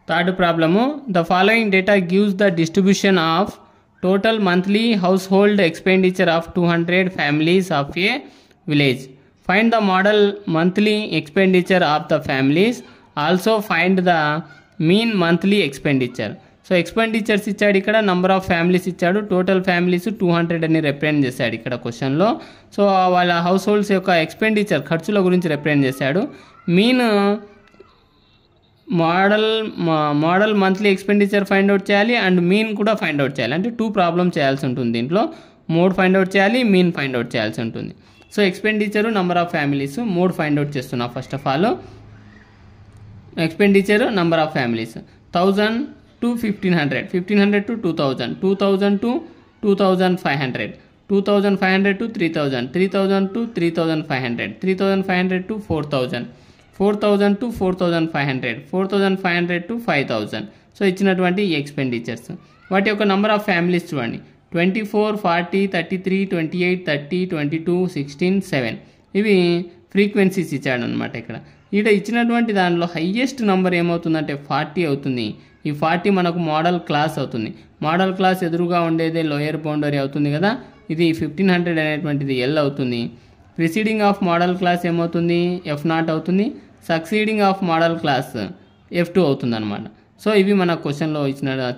Third problem, the following data gives the distribution of total monthly household expenditure of 200 families of a village. Find the model monthly expenditure of the families. Also find the mean monthly expenditure. So expenditures ఇచ్చాడు, ఇక్కడ number of families ఇచ్చాడు, total families 200 అని represent చేశాడు ఇక్కడ క్వశ్చన్లో. So వాళ్ళ house holds యొక్క expenditure ఖర్చుల గురించి రిప్రజెంట్ చేశాడు. Mean mode monthly expenditure find out చేయాలి అండ్ మీన్ కూడా ఫైండ్ అవుట్ చేయాలి. అంటే 2 ప్రాబ్లమ్ చేయాల్సి ఉంటుంది దీంట్లో. మోడ్ ఫైండ్ అవుట్ చేయాలి, మీన్ ఫైండ్ అవుట్ చేయాల్సి ఉంటుంది. So expenditure, number of families, mode find out చేస్తున్నా. First of all expenditure, number of families 1000 to 1500, 1500 to 2000, 2000 to 2500, 2500 to 3000, 3000 to 3500, 3500 to 4000, 4000 to 4500, 4500 to 5000. So ఇచ్చినటువంటి ఈ expenditures. వాటి యొక్క number of families చూడండి, 24, 40, 33, 28, 30, 22, 16, 7. ఇవి frequencies ఇచ్చాడు అనమాట. ఇక్కడ ఇచ్చినటువంటి దానిలో హయ్యెస్ట్ నెంబర్ ఏమవుతుందంటే 40 అవుతుంది. ఈ 40 మనకు మోడల్ క్లాస్ అవుతుంది. మోడల్ క్లాస్ ఎదురుగా ఉండేదే లోయర్ బౌండరీ అవుతుంది కదా. ఇది 1500 అనేటువంటిది ఎల్ అవుతుంది. ప్రిసీడింగ్ ఆఫ్ మోడల్ క్లాస్ ఏమవుతుంది, F0 అవుతుంది. Succeeding of modal class F2 అవుతుంది అనమాట. సో ఇవి మన క్వశ్చన్లో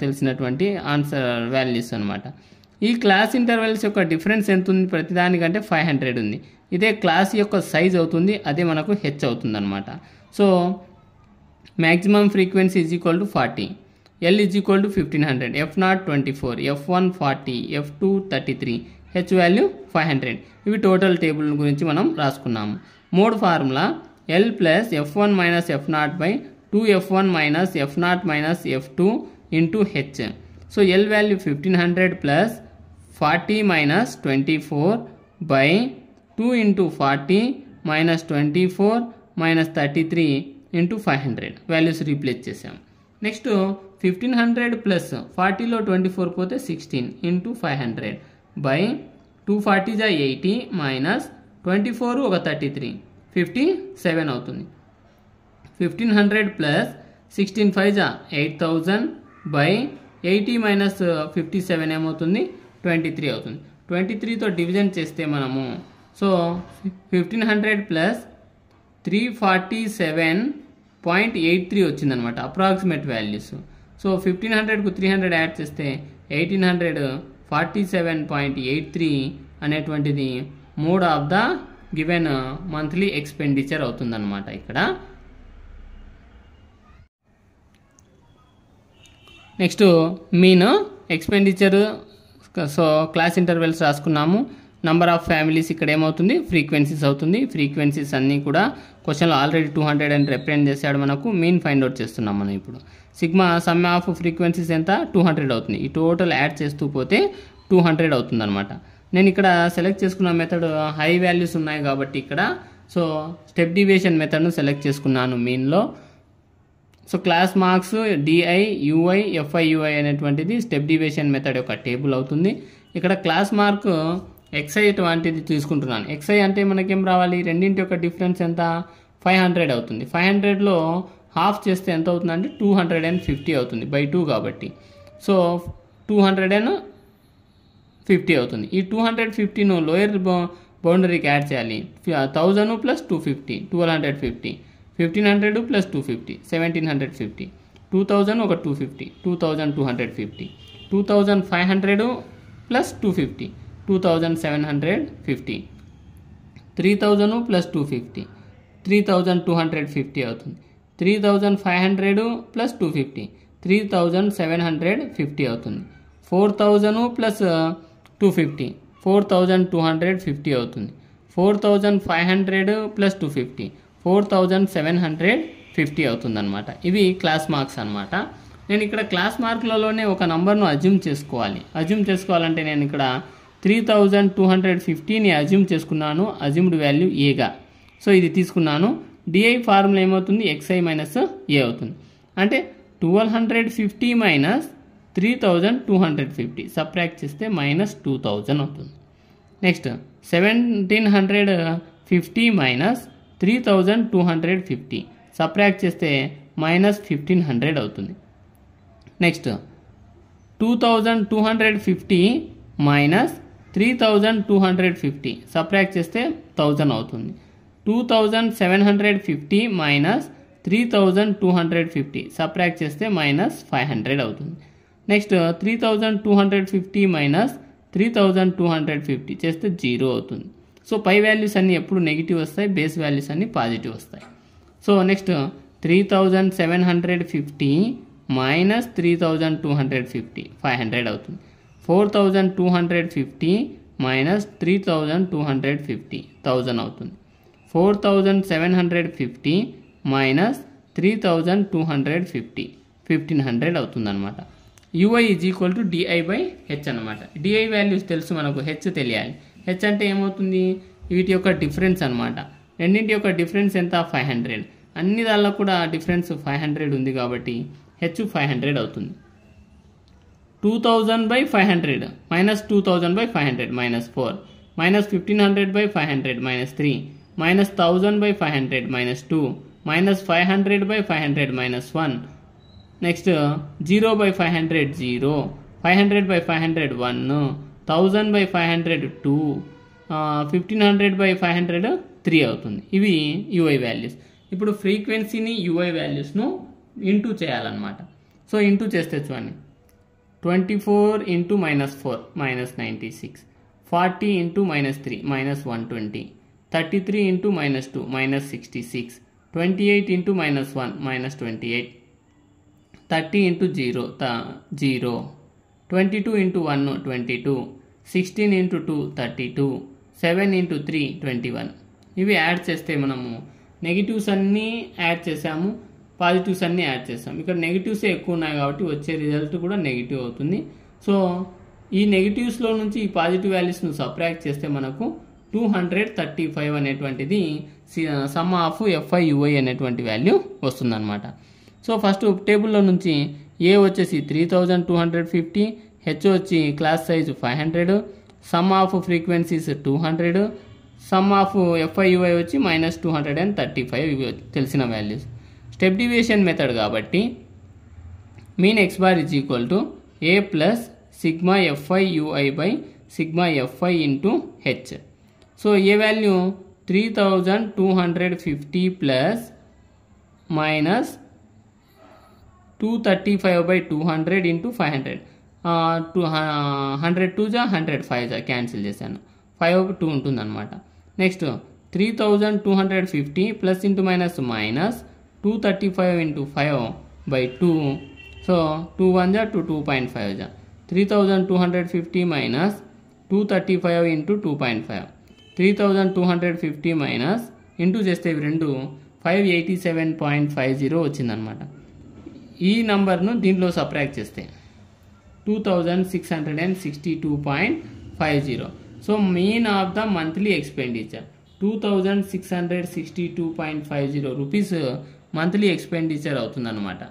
తెలిసినటువంటి ఆన్సర్ వాల్యూస్ అనమాట. ఈ క్లాస్ ఇంటర్వెల్స్ యొక్క డిఫరెన్స్ ఎంత ఉంది, ప్రతిదానికంటే 500 ఉంది. ఇదే క్లాస్ యొక్క సైజ్ అవుతుంది, అదే మనకు హెచ్ అవుతుంది అనమాట. So maximum frequency is equal to 40, L is equal to 1500, F0 24, F1 40, F2 33, H value 500. ఇవి టోటల్ టేబుల్ గురించి మనం రాసుకున్నాము. Mode formula L plus F1 minus F0 by 2F1 minus F0 minus F2 into H. So L value 1500 plus 40 minus 24 by 2 into 40 minus 24 minus 33 into 500 values replace చేసాం. Next 1500 plus 40లో 24 పోతే 16 into 500 by 240 జా 80 minus 24 ఒక 33 57 అవుతుంది. 1500 plus 16 5 జా 8000 by 80 minus 57 ఏమవుతుంది, 23 అవుతుంది. 23తో division చేస్తే మనము సో 1500 ప్లస్ 347.83 వచ్చిందనమాట అప్రాక్సిమేట్ వాల్యూస్. సో 1500కు 300 యాడ్ చేస్తే 1847.83 అనేటువంటిది mode of the given monthly expenditure అవుతుందన్నమాట ఇక్కడ. Next mean expenditure. So class intervals రాసుకున్నాము. నంబర్ ఆఫ్ ఫ్యామిలీస్ ఇక్కడ ఏమవుతుంది, ఫ్రీక్వెన్సీస్ అవుతుంది. ఫ్రీక్వెన్సీస్ అన్నీ కూడా క్వశ్చన్లో ఆల్రెడీ 200 అని రిప్రజెంట్ చేశాడు. మనకు మీన్ ఫైండ్ అవుట్ చేస్తున్నాం మనం ఇప్పుడు. సిగ్మా సమ్ ఆఫ్ ఫ్రీక్వెన్సీస్ ఎంత, 200 అవుతుంది. ఈ టోటల్ యాడ్ చేస్తూ పోతే 200 అవుతుంది అనమాట. నేను ఇక్కడ సెలెక్ట్ చేసుకున్న మెథడ్ హై వాల్యూస్ ఉన్నాయి కాబట్టి ఇక్కడ సో స్టెప్ డివియేషన్ మెథడ్ను సెలెక్ట్ చేసుకున్నాను మీన్లో. So class marks DI UI FI UI అనేటువంటిది స్టెప్ డివియేషన్ మెథడ్ యొక్క టేబుల్ అవుతుంది. ఇక్కడ క్లాస్ మార్క్ ఎక్స్ఐ అటువంటిది తీసుకుంటున్నాను. ఎక్స్ఐ అంటే మనకేం రావాలి, రెండింటి యొక్క డిఫరెన్స్ ఎంత, 500 అవుతుంది. 500లో హాఫ్ చేస్తే ఎంత అవుతుంది అంటే 250 అవుతుంది బై 2 కాబట్టి. సో 250 అవుతుంది. ఈ 250ను లోయర్ బౌండరీకి యాడ్ చేయాలి. 1000 ప్లస్ 250 1250, 1500 ప్లస్ 250 1750, 2000 ఒక 250 2250, 2500 ప్లస్ 250 2750, 3000 ప్లస్ 250 3250 అవుతుంది. 3500 ప్లస్ 250 3750 అవుతుంది. 4000 ప్లస్ 250 4250 అవుతుంది. 4500 ప్లస్ 250 4750 అవుతుంది అనమాట. ఇవి క్లాస్ మార్క్స్ అనమాట. నేను ఇక్కడ క్లాస్ మార్కులలోనే ఒక నంబర్ను అజ్యూమ్ చేసుకోవాలి. అజ్యూమ్ చేసుకోవాలంటే నేను ఇక్కడ 3250ని అజ్యూమ్ చేసుకున్నాను, అజ్యూమ్డ్ వాల్యూ ఏగా. సో ఇది తీసుకున్నాను. డిఐ ఫార్ములా ఏమవుతుంది, ఎక్స్ఐ మైనస్ ఏ అవుతుంది. అంటే 1250 మైనస్ 3250 సబ్ట్రాక్ట్ చేస్తే మైనస్ 2000 అవుతుంది. నెక్స్ట్ 1750 మైనస్ 3250 సబ్ట్రాక్ట్ చేస్తే -1500 అవుతుంది. నెక్స్ట్ 2250 మైనస్ 3250 సబ్ట్రాక్ట్ చేస్తే 1000 అవుతుంది. 2750 మైనస్ 3250 సబ్ట్రాక్ట్ చేస్తే -500 అవుతుంది. నెక్స్ట్ 3250 మైనస్ 3250 చేస్తే 0 అవుతుంది. సో పై వాల్యూస్ అన్నీ ఎప్పుడు నెగిటివ్ వస్తాయి, బేస్ వాల్యూస్ అన్నీ పాజిటివ్ వస్తాయి. సో నెక్స్ట్ 3750 మైనస్ 3250 500 అవుతుంది. 4250 మైనస్ 3250 1000 అవుతుంది. 4750 మైనస్ 3250 1500 అవుతుంది అనమాట. ui is equal to di/h అనమాట. di వాల్యూస్ తెలుసు మనకు, h తెలియాలి. h అంటే ఏమవుతుంది, వీటి యొక్క డిఫరెన్స్ అనమాట. రెండింటి యొక్క డిఫరెన్స్ ఎంత 500. అన్ని దానిలో కూడా డిఫరెన్స్ 500 ఉంది కాబట్టి h 500 అవుతుంది. 2000/500 minus 2000/500 -4 minus 1500/500 -3 minus 1000/500 -2 minus 500/500 -1 next 0/500 0 500/500 1 1000/500 2 1500/500 3 అవుతుంది. ఇవి ui వాల్యూస్. ఇప్పుడు ఫ్రీక్వెన్సీని ui వాల్యూస్ను ఇంటూ చేయాలన్నమాట. సో ఇంటూ చేస్తే చూడండి, 24 × -4 -96, 40 × -3 -120, 33 × -2 -66, 28 × -1 -28, 30 × 0 0, 22 × 1 22, 16 × 2 32, 7 × 3 21. ఇవి యాడ్ చేస్తే మనము నెగిటివ్స్ అన్నీ యాడ్ చేసాము, పాజిటివ్స్ అన్నీ యాడ్ చేస్తాం. ఇక్కడ నెగిటివ్సే ఎక్కువ ఉన్నాయి కాబట్టి వచ్చే రిజల్ట్ కూడా నెగిటివ్ అవుతుంది. సో ఈ నెగిటివ్స్లో నుంచి ఈ పాజిటివ్ వాల్యూస్ను సబ్ట్రాక్ట్ చేస్తే మనకు 235 అనేటువంటిది సమ్ ఆఫ్ fi ui అనేటువంటి వాల్యూ వస్తుందన్నమాట. సో ఫస్ట్ టేబుల్లో నుంచి ఏ వచ్చేసి 3250, హెచ్ వచ్చి class size 500, some of frequencies 200, some of fi ui వచ్చి -235. ఇవి తెలిసిన వాల్యూస్. స్టెప్ డివియేషన్ మెథడ్ కాబట్టి mean x bar is equal to a plus sigma fi ui by sigma fi into H. So A value 3250 plus minus 235/200 into 500. 100 2 100 5 cancel చేశాను, 5/2 ఉంటుంది అనమాట. Next 3250 plus into minus minus 235 into 5/2. So 2 1 2 2.5 3250 minus 235 into 2.5, 3250 minus into చేస్తే ఇవి రెండు 587.50 వచ్చిందనమాట. ఈ నంబర్ను దీంట్లో సబ్ట్రాక్ట్ చేస్తే 2662.50. So mean of the monthly expenditure 2662.50 rupees monthly expenditure అవుతుందన్నమాట.